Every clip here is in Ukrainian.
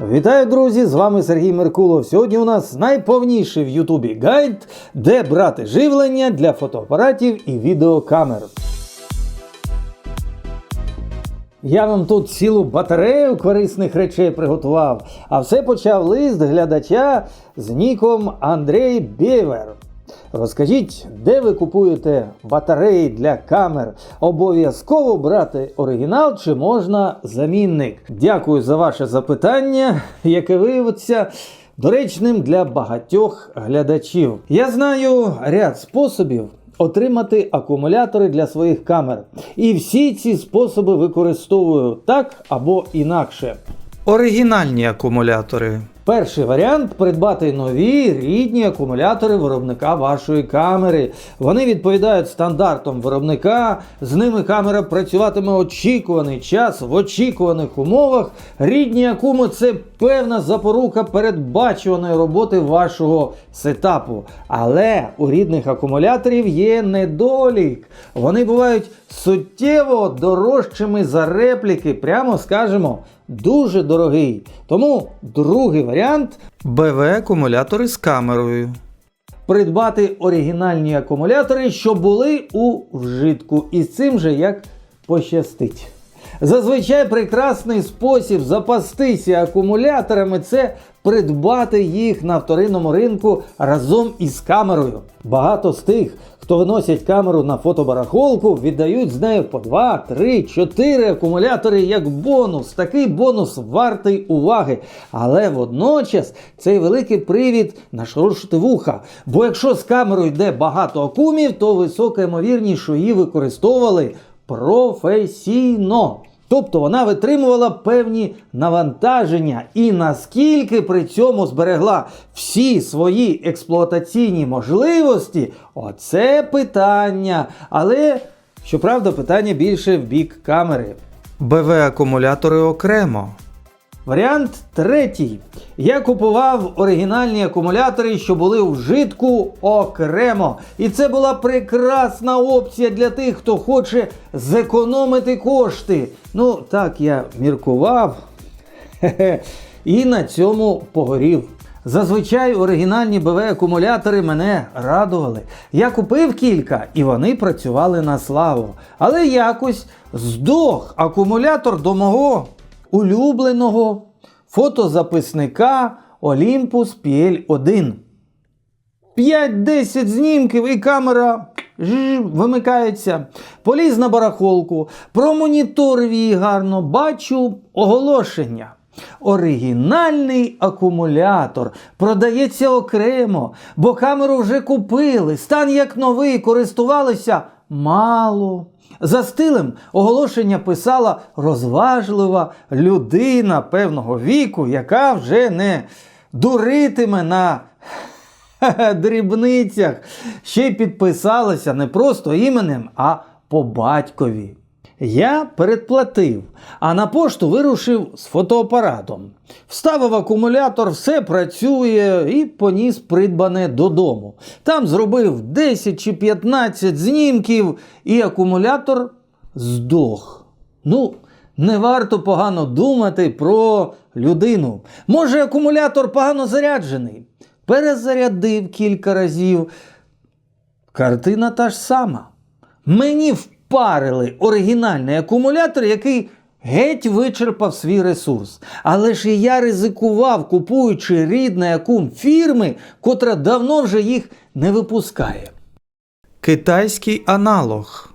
Вітаю, друзі! З вами Сергій Меркулов. Сьогодні у нас найповніший в Ютубі гайд, де брати живлення для фотоапаратів і відеокамер. Я вам тут цілу батарею корисних речей приготував, а все почав лист глядача з ніком Андрій Бєвер. Розкажіть, де ви купуєте батареї для камер? Обов'язково брати оригінал чи можна замінник? Дякую за ваше запитання, яке виявиться доречним для багатьох глядачів. Я знаю ряд способів отримати акумулятори для своїх камер. І всі ці способи використовую так або інакше. Оригінальні акумулятори. Перший варіант – придбати нові рідні акумулятори виробника вашої камери. Вони відповідають стандартам виробника, з ними камера працюватиме очікуваний час в очікуваних умовах. Рідні акуми – це певна запорука передбачуваної роботи вашого сетапу. Але у рідних акумуляторів є недолік. Вони бувають суттєво дорожчими за репліки, прямо скажемо, дуже дорогий. Тому другий варіант – БВ-акумулятори з камерою. придбати оригінальні акумулятори, що були у вжитку. І з цим же як пощастить. Зазвичай прекрасний спосіб запастися акумуляторами – це придбати їх на вторинному ринку разом із камерою. Багато з тих, хто виносять камеру на фотобарахолку, віддають з нею по 2, 3, 4 акумулятори як бонус. Такий бонус вартий уваги. Але водночас цей великий привід нашорошити вуха. Бо якщо з камерою йде багато акумів, то висока ймовірність, що її використовували професійно. Тобто вона витримувала певні навантаження і наскільки при цьому зберегла всі свої експлуатаційні можливості – оце питання. Але, щоправда, питання більше в бік камери. БВ-акумулятори окремо. Варіант третій. Я купував оригінальні акумулятори, що були у вжитку, окремо. І це була прекрасна опція для тих, хто хоче зекономити кошти. Ну, так я міркував. І на цьому погорів. Зазвичай оригінальні БВ-акумулятори мене радували. Я купив кілька, і вони працювали на славу. Але якось здох акумулятор до мого улюбленого фотозаписника Olympus PL1. 5-10 знімків і камера вимикається. Поліз на барахолку, промоніторив її гарно, бачу оголошення. Оригінальний акумулятор продається окремо, бо камеру вже купили, стан як новий, користувалися мало. За стилем оголошення писала розважлива людина певного віку, яка вже не дуритиме на дрібницях. Ще й підписалася не просто іменем, а по батькові. Я передплатив, а на пошту вирушив з фотоапаратом. Вставив акумулятор, все працює і поніс придбане додому. Там зробив 10 чи 15 знімків і акумулятор здох. Ну, не варто погано думати про людину. Може, акумулятор погано заряджений? Перезарядив кілька разів. Картина та ж сама. Мені впарили оригінальний акумулятор, який геть вичерпав свій ресурс. Але ж і я ризикував, купуючи рідний акум фірми, котра давно вже їх не випускає. Китайський аналог.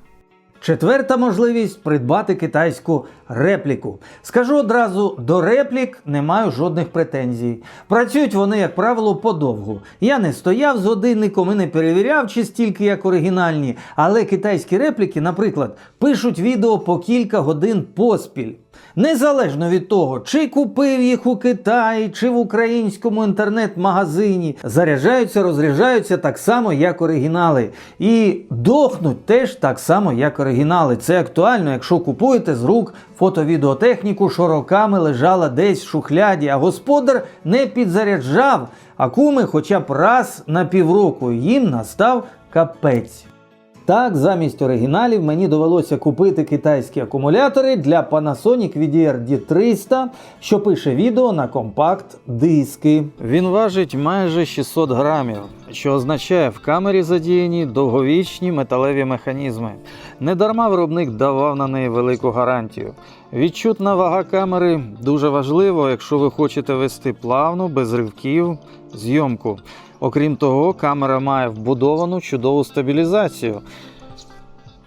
Четверта можливість – придбати китайську репліку. Скажу одразу, до реплік не маю жодних претензій. Працюють вони, як правило, подовгу. Я не стояв з годинником і не перевіряв, чи стільки як оригінальні. Але китайські репліки, наприклад, пишуть відео по кілька годин поспіль. Незалежно від того, чи купив їх у Китаї, чи в українському інтернет-магазині, заряджаються, розряджаються так само, як оригінали. І дохнуть теж так само, як оригінали. Це актуально, якщо купуєте з рук фото-відеотехніку, що роками лежала десь в шухляді, а господар не підзаряджав акуми хоча б раз на півроку. Їм настав капець. Так, замість оригіналів мені довелося купити китайські акумулятори для Panasonic VDR D300, що пише відео на компакт-диски. Він важить майже 600 грамів, що означає, в камері задіяні довговічні металеві механізми. Недарма виробник давав на неї велику гарантію. Відчутна вага камери дуже важливо, якщо ви хочете вести плавну, без ривків, зйомку. Окрім того, камера має вбудовану чудову стабілізацію.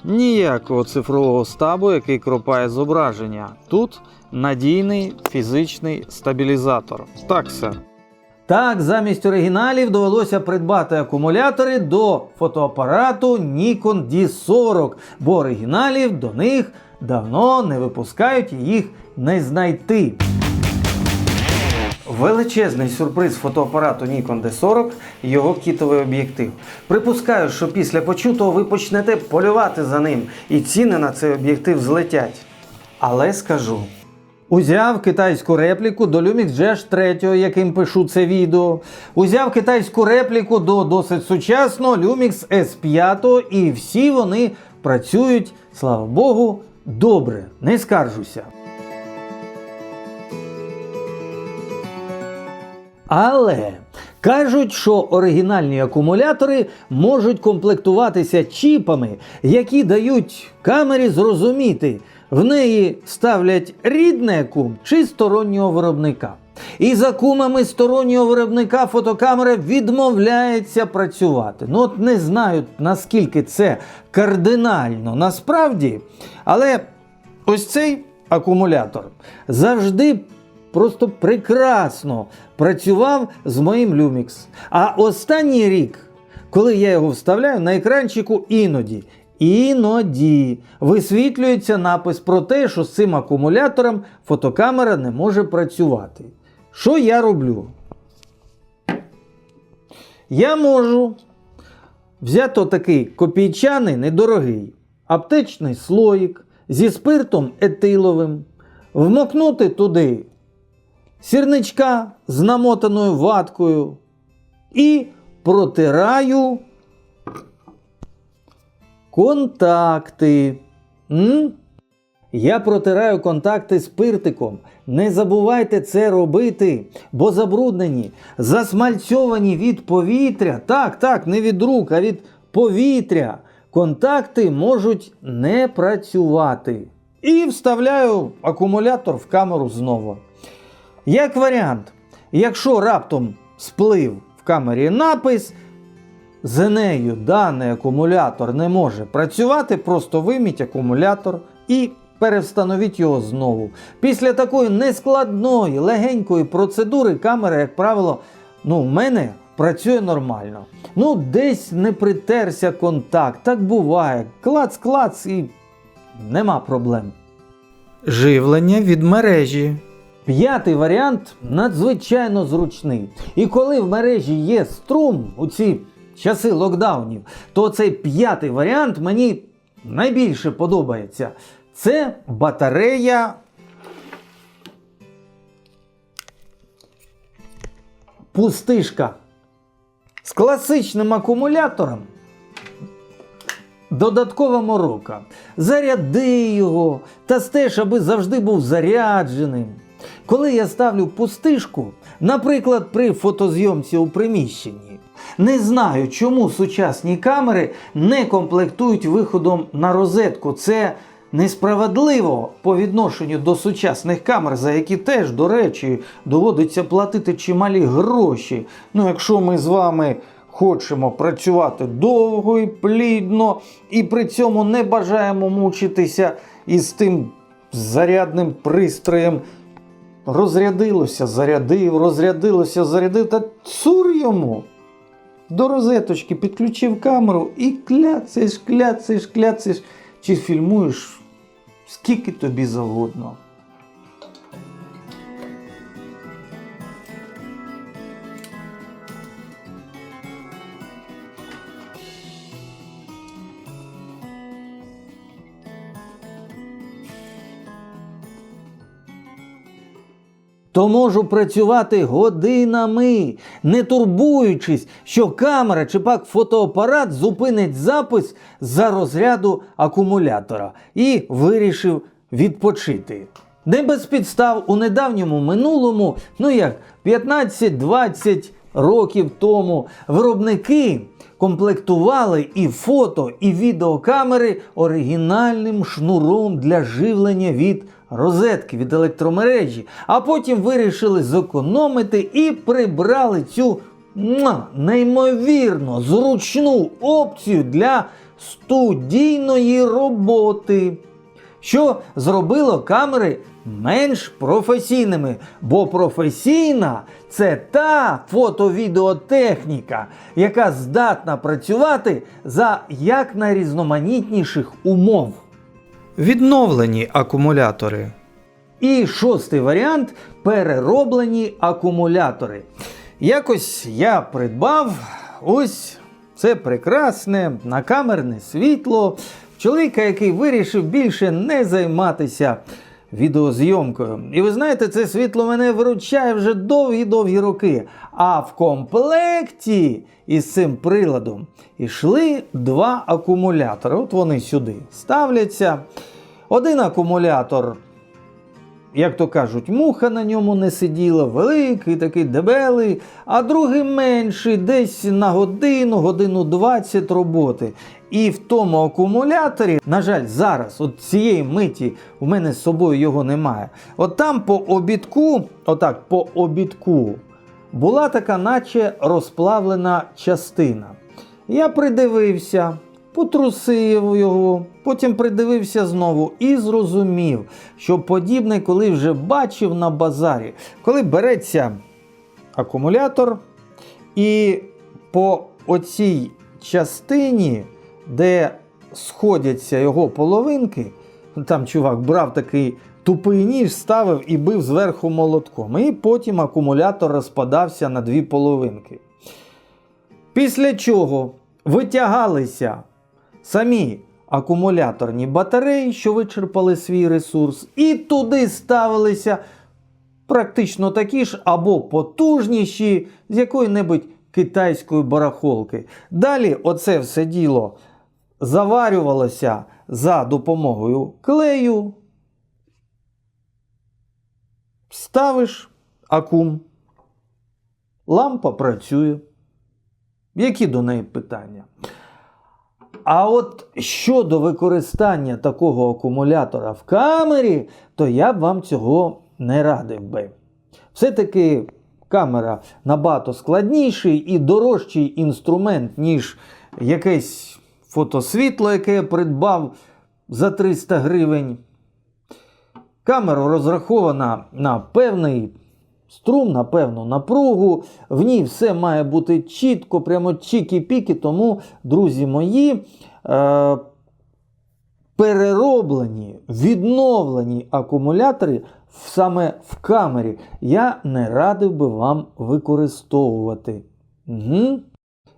Ніякого цифрового стабу, який кропає зображення. Тут надійний фізичний стабілізатор. Так, сер. Так, замість оригіналів довелося придбати акумулятори до фотоапарату Nikon D40, бо оригіналів до них давно не випускають і їх не знайти. Величезний сюрприз фотоапарату Nikon D40 – його кітовий об'єктив. Припускаю, що після почутого ви почнете полювати за ним, і ціни на цей об'єктив злетять. Але скажу. Узяв китайську репліку до Lumix GH3, яким пишу це відео. Узяв китайську репліку до досить сучасного Lumix S5, і всі вони працюють, слава Богу, добре, не скаржуся. Але кажуть, що оригінальні акумулятори можуть комплектуватися чіпами, які дають камері зрозуміти, в неї ставлять рідний акум чи стороннього виробника. І за акумами стороннього виробника фотокамера відмовляється працювати. Ну от не знаю, наскільки це кардинально насправді, але ось цей акумулятор завжди просто прекрасно працював з моїм Lumix. А останній рік, коли я його вставляю, на екранчику іноді висвітлюється напис про те, що з цим акумулятором фотокамера не може працювати. Що я роблю? Я можу взяти такий копійчаний, недорогий, аптечний слоїк зі спиртом етиловим, вмокнути туди сірничка з намотаною ваткою і протираю контакти. Я протираю контакти спиртиком. Не забувайте це робити, бо забруднені, засмальцьовані від повітря, так, не від рук, а від повітря, контакти можуть не працювати. І вставляю акумулятор в камеру знову. Як варіант, якщо раптом сплив в камері напис, з нею даний акумулятор не може працювати, просто вийміть акумулятор і перевстановіть його знову. Після такої нескладної, легенької процедури камера, як правило, в мене працює нормально. Десь не притерся контакт, так буває. Клац-клац і нема проблем. Живлення від мережі. П'ятий варіант надзвичайно зручний. І коли в мережі є струм у ці часи локдаунів, то цей п'ятий варіант мені найбільше подобається. Це батарея пустишка з класичним акумулятором. Додаткова морока. Заряди його та стеж, аби завжди був зарядженим. Коли я ставлю пустишку, наприклад, при фотозйомці у приміщенні, не знаю, чому сучасні камери не комплектують виходом на розетку. Це несправедливо по відношенню до сучасних камер, за які теж, до речі, доводиться платити чималі гроші. Якщо ми з вами хочемо працювати довго і плідно, і при цьому не бажаємо мучитися із тим зарядним пристроєм, розрядилося, зарядив, та цур йому. До розеточки підключив камеру і кляцаєш, чи фільмуєш скільки тобі завгодно. то можу працювати годинами, не турбуючись, що камера чи пак фотоапарат зупинить запис за розряду акумулятора, і вирішив відпочити. Не без підстав у недавньому минулому, 15-20 років тому, виробники комплектували і фото, і відеокамери оригінальним шнуром для живлення від розетки, від електромережі, а потім вирішили зекономити і прибрали цю неймовірно зручну опцію для студійної роботи, що зробило камери менш професійними, бо професійна – це та фото-відеотехніка, яка здатна працювати за якнайрізноманітніших умов. Відновлені акумулятори. І шостий варіант – перероблені акумулятори. Якось я придбав ось це прекрасне накамерне світло чоловіка, який вирішив більше не займатися відеозйомкою. І ви знаєте, це світло мене виручає вже довгі-довгі роки. А в комплекті із цим приладом йшли два акумулятори. От вони сюди ставляться. Один акумулятор, як то кажуть, муха на ньому не сиділа, великий, такий дебелий, а другий менший, десь на годину 20 роботи. І в тому акумуляторі, на жаль, зараз, от цієї миті, у мене з собою його немає. От там по обідку, була така наче розплавлена частина. Я придивився, потрусив його, потім придивився знову і зрозумів, що подібне, коли вже бачив на базарі. Коли береться акумулятор і по оцій частині, де сходяться його половинки, там чувак брав такий тупий ніж, ставив і бив зверху молотком. І потім акумулятор розпадався на дві половинки. Після чого витягалися самі акумуляторні батареї, що вичерпали свій ресурс, і туди ставилися практично такі ж або потужніші з якої-небудь китайської барахолки. Далі оце все діло заварювалося за допомогою клею. Ставиш акум, лампа працює. Які до неї питання? А от щодо використання такого акумулятора в камері, то я б вам цього не радив би. Все-таки камера набагато складніший і дорожчий інструмент, ніж якесь фотосвітло, яке я придбав за 300 гривень. Камера розрахована на певний струм, на певну напругу. В ній все має бути чітко, прямо чікі-піки. Тому, друзі мої, перероблені, відновлені акумулятори саме в камері я не радив би вам використовувати.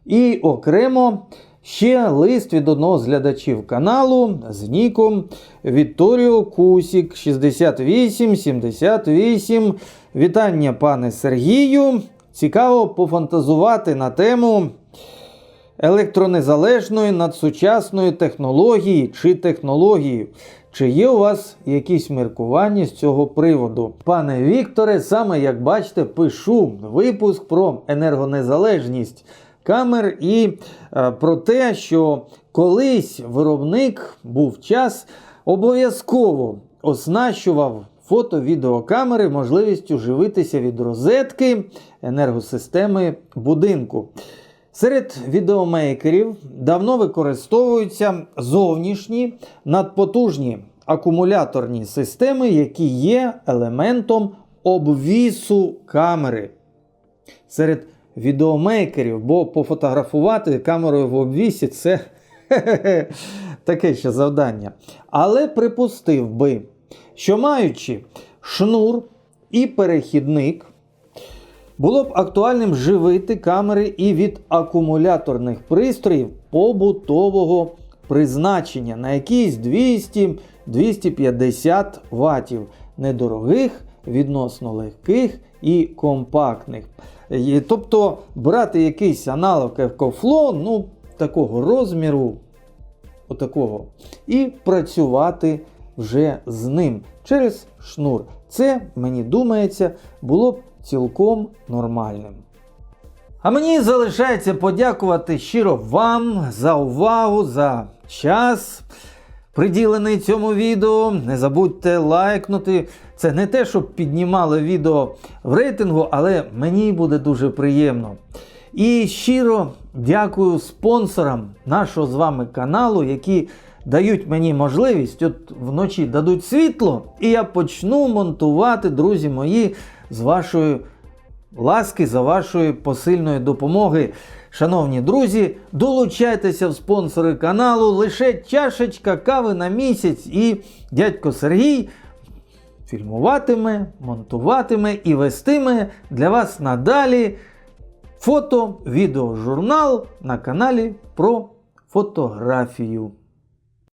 І окремо ще лист від одного з глядачів каналу з ніком Вітторіо Кусік 6878. Вітання, пане Сергію. Цікаво пофантазувати на тему електронезалежної надсучасної технології чи технології. Чи є у вас якісь міркування з цього приводу? Пане Вікторе, саме як бачите, пишу випуск про енергонезалежність камер і про те, що колись виробник був час обов'язково оснащував фото-відеокамери можливістю живитися від розетки енергосистеми будинку. Серед відеомейкерів давно використовуються зовнішні надпотужні акумуляторні системи, які є елементом обвісу камери. Серед відеомейкерів, бо пофотографувати камерою в обвісі – це таке ще завдання. Але припустив би, що маючи шнур і перехідник, було б актуальним живити камери і від акумуляторних пристроїв побутового призначення на якісь 200-250 ватів недорогих відносно легких і компактних. Тобто брати якийсь аналог EcoFlow, ну, такого розміру, отакого, і працювати вже з ним через шнур. Це, мені думається, було б цілком нормальним. А мені залишається подякувати щиро вам за увагу, за час, приділений цьому відео. Не забудьте лайкнути. Це не те, щоб піднімало відео в рейтингу, але мені буде дуже приємно. І щиро дякую спонсорам нашого з вами каналу, які дають мені можливість, от вночі дадуть світло, і я почну монтувати, друзі мої, з вашої ласки, за вашої посильної допомоги. Шановні друзі, долучайтеся в спонсори каналу, лише чашечка кави на місяць, і дядько Сергій фільмуватиме, монтуватиме і вестиме для вас надалі фото-відеожурнал на каналі про фотографію.